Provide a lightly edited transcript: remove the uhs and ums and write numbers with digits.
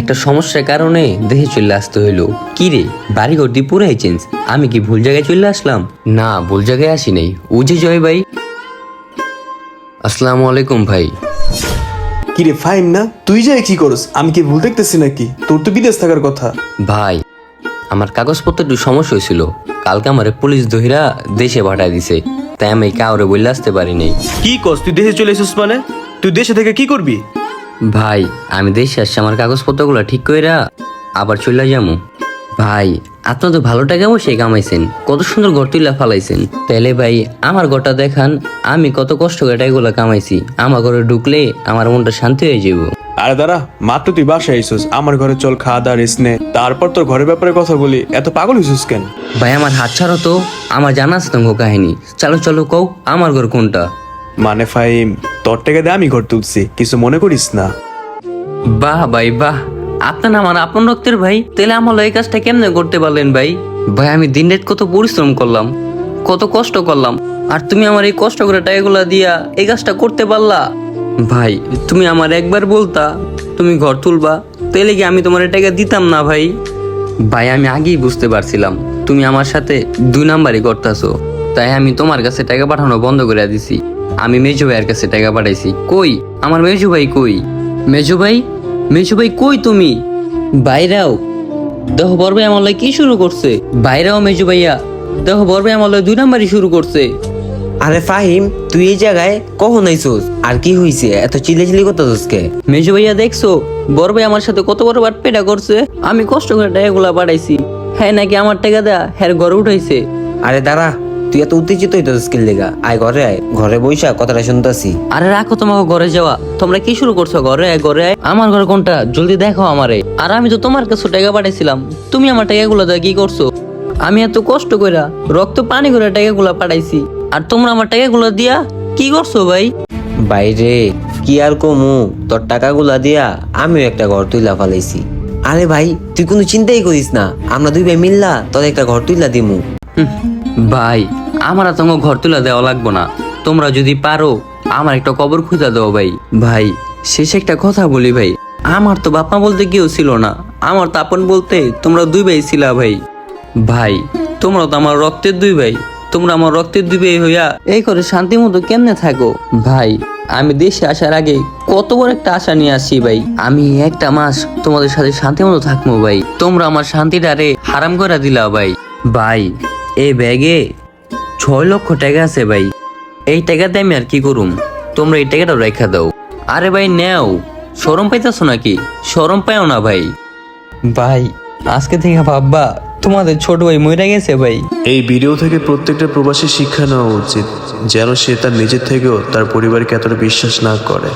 একটা সমস্যার কারণে দেশে চলে আসতে হইলো। কি রে, বাড়িঘর দিয়ে পুরাই চেঞ্জ। আমি কি ভুল জায়গায় চলে আসলাম? না, ভুল জায়গায় আসি নাই। ও যে জয় ভাই। আসসালামু আলাইকুম ভাই। কিরে ফাইম না, তুই যে কি করস? আমি কি ভুল দেখতেছি নাকি? তোর তো বিদেশ থাকার কথা। ভাই, আমার কাগজপত্র একটু সমস্যা হয়েছিল। কালকে আমার পুলিশ ধইরা দেশে পাঠায় দিছে, তাই আমি কাউরে বলে আসতে পারি নাই। কি কস, তুই দেশে চলে এসেছিস মানে? তুই দেশে থেকে কি করবি? ভাই, আমি দেশে আসছি আমার কাগজপত্রগুলো ঠিক কইরা আবার চলে যাবো। ভাই, আপনার তো ভালো টাকা বসে কামাইছেন, কত সুন্দর ঘর তুইলা ফালাইছেন। তাহলে ভাই আমার ঘরটা দেখান, আমি কত কষ্ট করে টাকাগুলো কামাইছি। আমার ঘরে ঢুকলে আমার মনটা শান্তি হয়ে যাব। আরে দাঁড়া, মাত্র তুই বাসায় এসেছিস, আমার ঘরে চল, খাওয়া দাওয়া রেস্ট নে, তারপর তোর ঘরের ব্যাপারে কথা বলি। এত পাগল হয়েছিস কেন? ভাই, আমার হাত ছাড়ো তো, আমার জানা আছে তোমাকে কাহিনী। চলো চলো কও, আমার ঘর কোনটা? মানে ফাইম, তোর টাকা দিয়ে আমি ঘর তুলছি, কিছু মনে করিস না। বাহ ভাই বাহ, আপনার আমার আপন রক্তের ভাই। তাহলে আমার এই কাজটা কেমনে করতে পারলেন ভাই? ভাই, আমি দিন রাত কত পরিশ্রম করলাম, কত কষ্ট করলাম, আর তুমি আমার এই কষ্ট করে টাকাগুলা দিয়া এই কাজটা করতে পারলা। ভাই, তুমি আমার একবার বলতা তুমি ঘর তুলবা, তাহলে কি আমি তোমার টাকা দিতাম না ভাই? ভাই, আমি আগেই বুঝতে পারছিলাম তুমি আমার সাথে দুই নাম্বারই করতেছো, তাই আমি তোমার কাছে টাকা পাঠানো বন্ধ করে দিছি। আমি মেজো ভাইয়ের কাছে টাকা পাঠাইছি। কই আমার মেজো ভাই? কই মেজো ভাই? মেজো ভাই কই তুমি? বাইরাও দেহ বরবে আমলে কি শুরু করছে? বাইরাও মেজো ভাইয়া, দেহ বরবে আমলে দুই নাম্বারই শুরু করছে। আরে ফাহিম, তুই এই জায়গায় কখন আইছস? আর কি হইছে? এত চিল্লাচিল্লি করতেছস কে? মেজো ভাইয়া দেখছো বড় ভাই আমার সাথে কত বড় বাটপেটা করছে? আমি কষ্ট করে টাকাগুলা পাঠাইছি, হ্যাঁ নাকি আমার টাকা দেয়া হ্যাঁ ঘরে উঠাইছে। আরে দাঁড়া, তুই এত উত্তেজিত হইতেছস কি লেগা? আয় ঘরে আয়, ঘরে বইসা কথাটা শুনতাছি। আরে রাখো তোমাকে ঘরে যাওয়া, তোমরা কি শুরু করছো? ঘরে আয়, ঘরে আয়। আমার ঘর কোনটা জলদি দেখো আমারে। আর আমি তো তোমার কাছে টাকা পাঠাইছিলাম, তুমি আমার টাকাগুলো দিয়ে কি করছো? আমি এত কষ্ট কইরা রক্ত পানি করে টাকাগুলো পাঠাইছি, আর তোমরা আমার টাকাগুলো দিয়া কি করছো ভাই? বাইরে কি আর কমু, তোর টাকাগুলা দিয়া আমিও একটা ঘর তুইলা ফালাইছি। আরে ভাই, তুই কোনো চিন্তাই করিস না, আমরা দুই ভাই মিল্লা তোর একটা ঘর তুইলা দিমু। ভাই, আমার তোমাকে ঘর তুলে দেওয়া লাগবো না। তোমরা যদি পারো আমার একটা কবর খুঁজা দাও ভাই। ভাই, শেষ একটা কথা বলি ভাই, আমার তো বাপ মা বলতে কেউ ছিল না, আমার তো আপন বলতে তোমরা দুই ভাই ছিলা ভাই। ভাই, তোমরা তো আমার রক্তের দুই ভাই, তোমরা আমার রক্তের দুই ভাই হইয়া এই করে শান্তি মতো কেমনে থাকো? ভাই, আমি দেশে আসার আগে কত বড় একটা আশা নিয়ে আসছি ভাই, আমি একটা মাস তোমাদের সাথে শান্তি মতো থাকবো ভাই। তোমরা আমার শান্তিটারে হারাম করে দিলা ভাই। ভাই, এই ব্যাগে 6 লক্ষ টাকা আছে ভাই, এই টাকাতে আমি আর কি করুম? তোমরা এই টাকাটা রেখা দাও। আরে ভাই নেও, শরম পাইতেছো নাকি? শরম পাইও না ভাই। ভাই, আজকে থেকে ভাববা তোমাদের ছোট ভাই মরে গেছে ভাই। এই ভিডিও থেকে প্রত্যেকটা প্রবাসী শিক্ষা নেওয়া উচিত, যেন সে তার নিজের থেকেও তার পরিবারকে এতটা বিশ্বাস না করে।